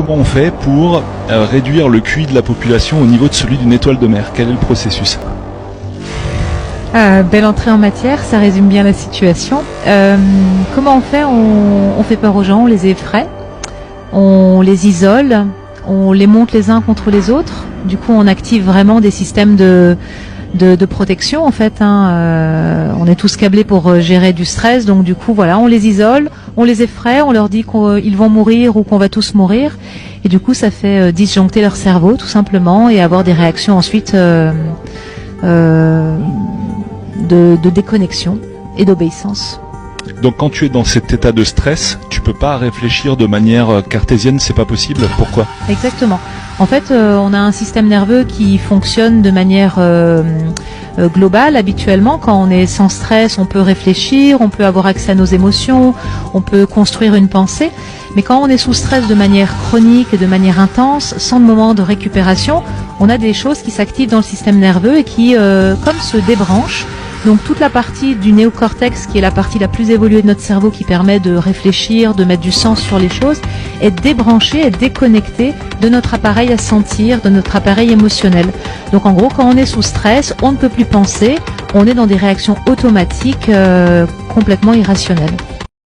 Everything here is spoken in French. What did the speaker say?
comment on fait pour réduire le QI de la population au niveau de celui d'une étoile de mer? Quel est le processus? Belle entrée en matière, ça résume bien la situation. Comment on fait? On fait peur aux gens, on les effraie, on les isole, on les monte les uns contre les autres. Du coup, on active vraiment des systèmes de protection en fait. On est tous câblés pour gérer du stress, donc du coup voilà, on les isole, on les effraie, on leur dit qu'ils vont mourir ou qu'on va tous mourir, et du coup ça fait disjoncter leur cerveau tout simplement et avoir des réactions ensuite de déconnexion et d'obéissance. Donc quand tu es dans cet état de stress, tu peux pas réfléchir de manière cartésienne, c'est pas possible. Pourquoi? Exactement. En fait, on a un système nerveux qui fonctionne de manière globale habituellement. Quand on est sans stress, on peut réfléchir, on peut avoir accès à nos émotions, on peut construire une pensée. Mais quand on est sous stress de manière chronique et de manière intense, sans moment de récupération, on a des choses qui s'activent dans le système nerveux et qui, comme se débranchent. Donc toute la partie du néocortex, qui est la partie la plus évoluée de notre cerveau, qui permet de réfléchir, de mettre du sens sur les choses, est débranchée, est déconnectée de notre appareil à sentir, de notre appareil émotionnel. Donc en gros, quand on est sous stress, on ne peut plus penser, on est dans des réactions automatiques complètement irrationnelles.